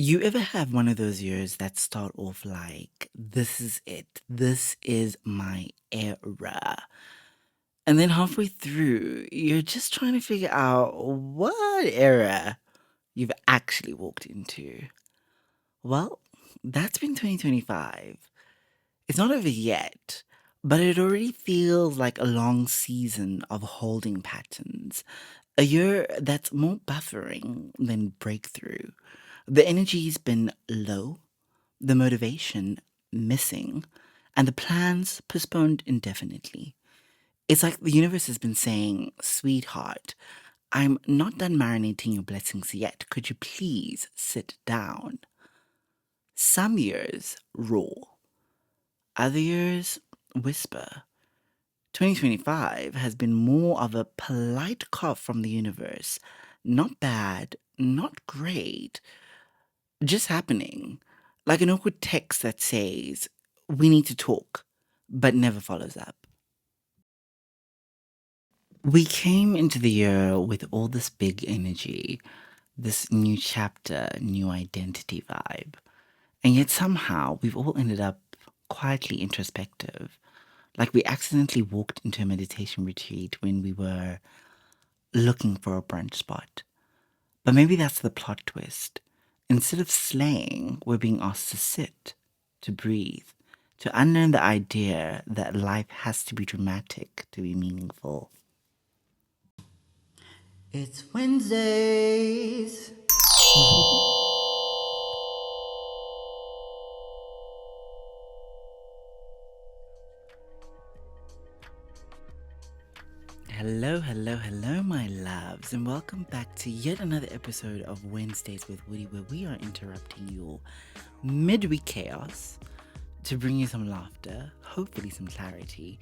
You ever have one of those years that start off like, this is it, this is my era. And then halfway through, you're just trying to figure out what era you've actually walked into. Well, that's been 2025. It's not over yet, but it already feels like a long season of holding patterns. A year that's more buffering than breakthrough. The energy's been low, the motivation missing, and the plans postponed indefinitely. It's like the universe has been saying, sweetheart, I'm not done marinating your blessings yet. Could you please sit down? Some years roar, other years whisper. 2025 has been more of a polite cough from the universe. Not bad, not great, just happening. Like an awkward text that says, we need to talk, but never follows up. We came into the year with all this big energy, this new chapter, new identity vibe. And yet somehow we've all ended up quietly introspective. Like we accidentally walked into a meditation retreat when we were looking for a brunch spot. But maybe that's the plot twist. Instead of slaying, we're being asked to sit, to breathe, to unlearn the idea that life has to be dramatic to be meaningful. It's Wednesdays. Hello, hello, hello, my loves, and welcome back to yet another episode of Wednesdays with Woody, where we are interrupting your midweek chaos to bring you some laughter, hopefully some clarity,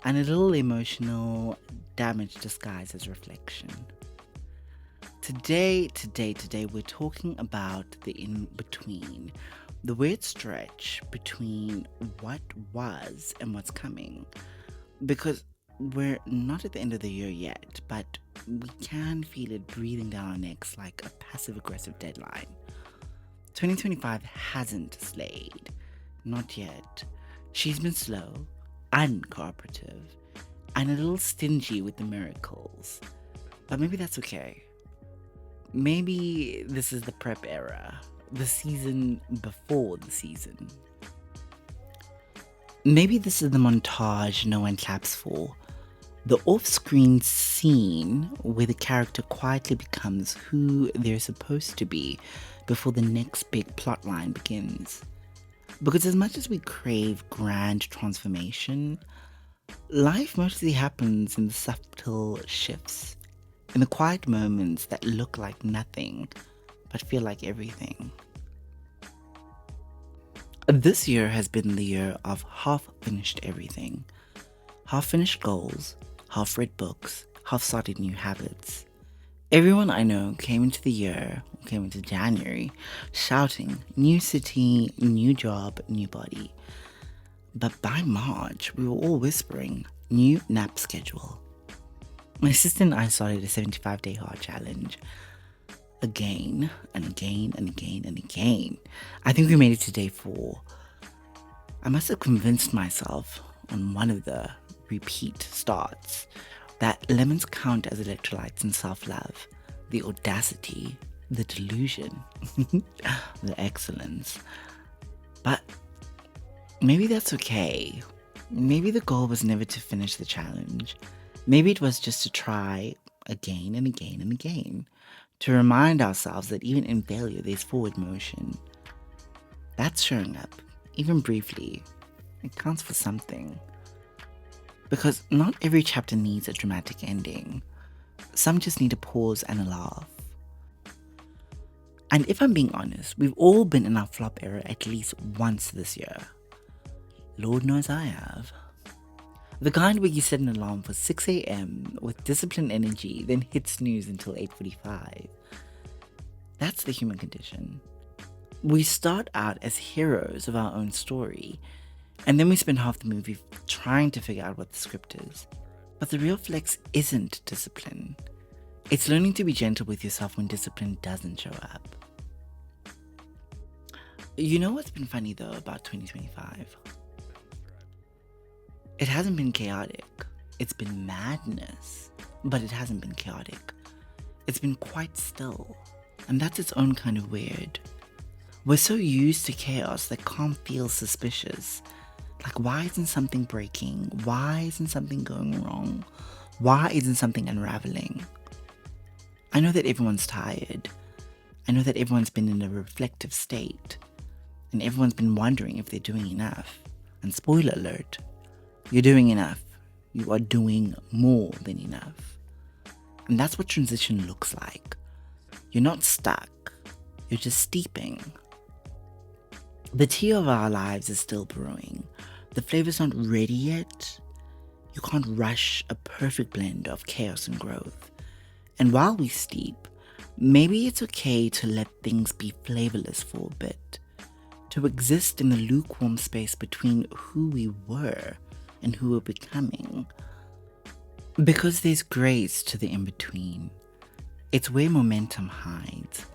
and a little emotional damage disguised as reflection. Today, we're talking about the in between, the weird stretch between what was and what's coming. Because we're not at the end of the year yet, but we can feel it breathing down our necks like a passive aggressive deadline. 2025 hasn't slayed. Not yet. She's been slow, uncooperative, and a little stingy with the miracles. But maybe that's okay. Maybe this is the prep era, the season before the season. Maybe this is the montage no one claps for. The off screen scene where the character quietly becomes who they're supposed to be before the next big plotline begins. Because as much as we crave grand transformation, life mostly happens in the subtle shifts, in the quiet moments that look like nothing but feel like everything. This year has been the year of half finished everything. Half finished goals, half read books, half started new habits. Everyone I know came into January, shouting, new city, new job, new body. But by March, we were all whispering, new nap schedule. My sister and I started a 75-day hard challenge. Again and again and again and again. I think we made it to day 4. I must have convinced myself on one of the repeat starts that lemons count as electrolytes in self-love. The audacity, the delusion, the excellence. But maybe that's okay. Maybe the goal was never to finish the challenge. Maybe it was just to try again and again and again. To remind ourselves that even in failure, there's forward motion. That's showing up, even briefly. It counts for something. Because not every chapter needs a dramatic ending. Some just need a pause and a laugh. And if I'm being honest, we've all been in our flop era at least once this year. Lord knows I have. The kind where you set an alarm for 6 a.m. with disciplined energy, then hit snooze until 8:45. That's the human condition. We start out as heroes of our own story, and then we spend half the movie trying to figure out what the script is. But the real flex isn't discipline. It's learning to be gentle with yourself when discipline doesn't show up. You know what's been funny though about 2025? It hasn't been chaotic. It's been madness, but it hasn't been chaotic. It's been quite still, and that's its own kind of weird. We're so used to chaos that calm feels suspicious. Like, why isn't something breaking? Why isn't something going wrong? Why isn't something unraveling? I know that everyone's tired. I know that everyone's been in a reflective state. And everyone's been wondering if they're doing enough. And spoiler alert, you're doing enough. You are doing more than enough. And that's what transition looks like. You're not stuck. You're just steeping. The tea of our lives is still brewing. The flavor's not ready yet. You can't rush a perfect blend of chaos and growth. And while we steep, maybe it's okay to let things be flavorless for a bit. To exist in the lukewarm space between who we were and who we're becoming. Because there's grace to the in-between. It's where momentum hides.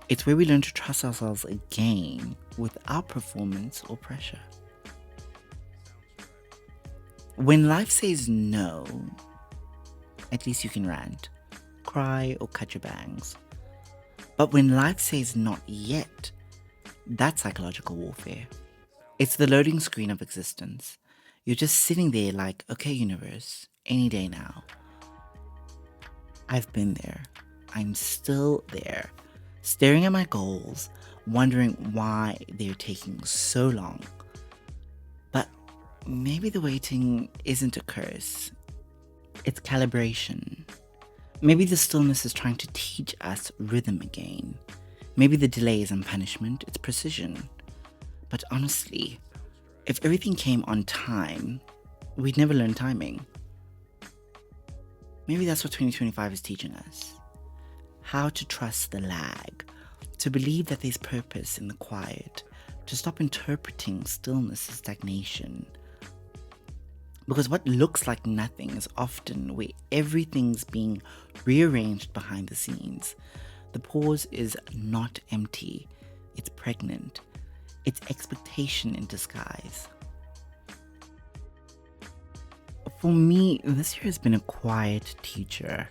It's where we learn to trust ourselves again without performance or pressure. When life says no, at least you can rant, cry, or cut your bangs. But when life says not yet, that's psychological warfare. It's the loading screen of existence. You're just sitting there like, okay, universe, any day now. I've been there. I'm still there. Staring at my goals, wondering why they're taking so long. But maybe the waiting isn't a curse. It's calibration. Maybe the stillness is trying to teach us rhythm again. Maybe the delay isn't punishment, it's precision. But honestly, if everything came on time, we'd never learn timing. Maybe that's what 2025 is teaching us. How to trust the lag, to believe that there's purpose in the quiet, to stop interpreting stillness as stagnation. Because what looks like nothing is often where everything's being rearranged behind the scenes. The pause is not empty, it's pregnant. It's expectation in disguise. For me, this year has been a quiet teacher.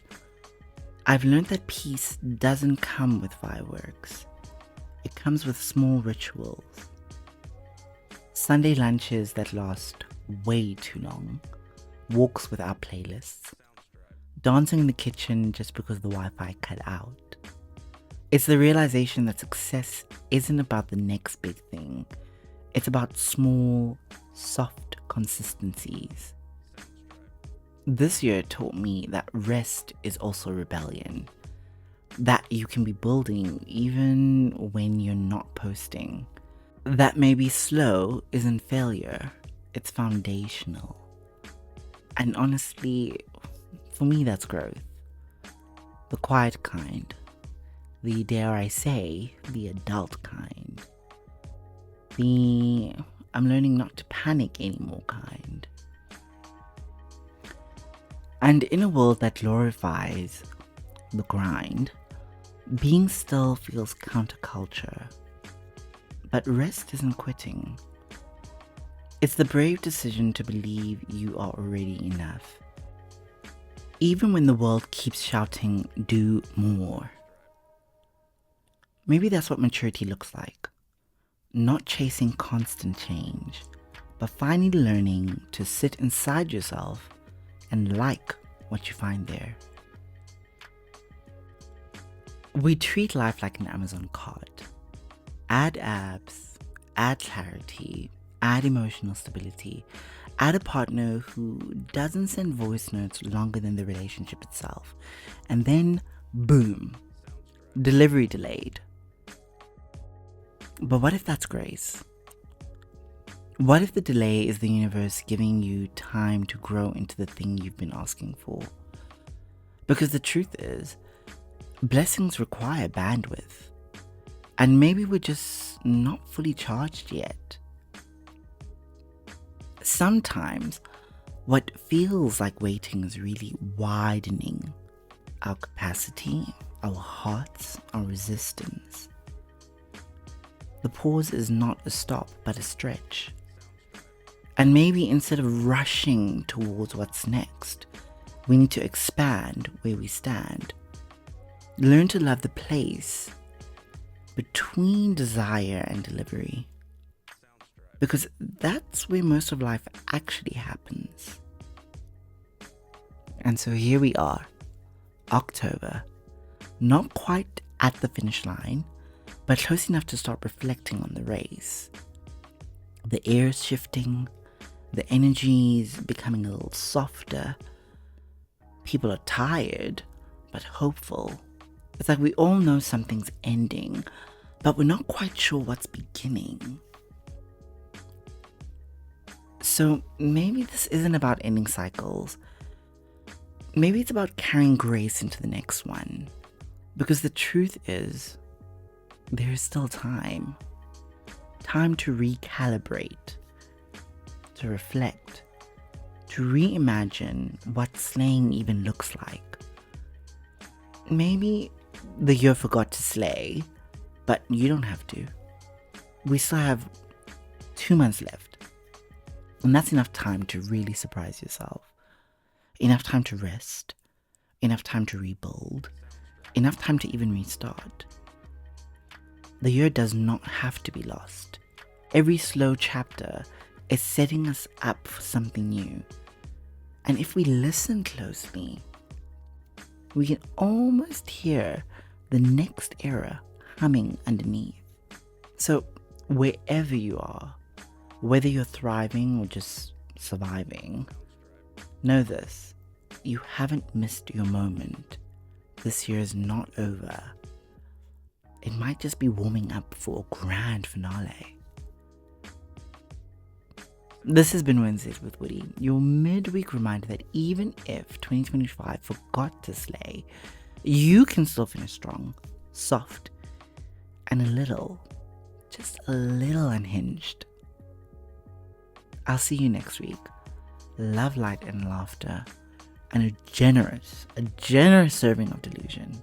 I've learned that peace doesn't come with fireworks. It comes with small rituals. Sunday lunches that last way too long. Walks without playlists. Dancing in the kitchen just because the Wi-Fi cut out. It's the realization that success isn't about the next big thing. It's about small, soft consistencies. This year taught me that rest is also rebellion. That you can be building even when you're not posting. That maybe slow isn't failure, it's foundational. And honestly, for me that's growth. The quiet kind. The, dare I say, the adult kind. The I'm learning not to panic anymore kind. And in a world that glorifies the grind, being still feels counterculture. But rest isn't quitting. It's the brave decision to believe you are already enough. Even when the world keeps shouting, do more. Maybe that's what maturity looks like. Not chasing constant change, but finally learning to sit inside yourself and like what you find there. We treat life like an Amazon cart. Add abs, add clarity, add emotional stability, add a partner who doesn't send voice notes longer than the relationship itself, and then boom, delivery delayed. But what if that's grace? What if the delay is the universe giving you time to grow into the thing you've been asking for? Because the truth is, blessings require bandwidth. And maybe we're just not fully charged yet. Sometimes, what feels like waiting is really widening our capacity, our hearts, our resistance. The pause is not a stop, but a stretch. And maybe instead of rushing towards what's next, we need to expand where we stand. Learn to love the place between desire and delivery. Because that's where most of life actually happens. And so here we are, October. Not quite at the finish line, but close enough to start reflecting on the race. The air is shifting, the energy is becoming a little softer. People are tired, but hopeful. It's like we all know something's ending, but we're not quite sure what's beginning. So maybe this isn't about ending cycles. Maybe it's about carrying grace into the next one. Because the truth is, there is still time. Time to recalibrate, to reflect, to reimagine what slaying even looks like. Maybe the year forgot to slay, but you don't have to. We still have 2 months left. And that's enough time to really surprise yourself. Enough time to rest. Enough time to rebuild. Enough time to even restart. The year does not have to be lost. Every slow chapter is setting us up for something new. And if we listen closely, we can almost hear the next era humming underneath. So wherever you are, whether you're thriving or just surviving, know this: you haven't missed your moment. This year is not over. It might just be warming up for a grand finale. This has been Wednesdays with Woody, your midweek reminder that even if 2025 forgot to slay, you can still finish strong, soft, and just a little unhinged. I'll see you next week. Love, light, and laughter, and a generous serving of delusion.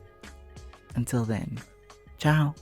Until then, ciao.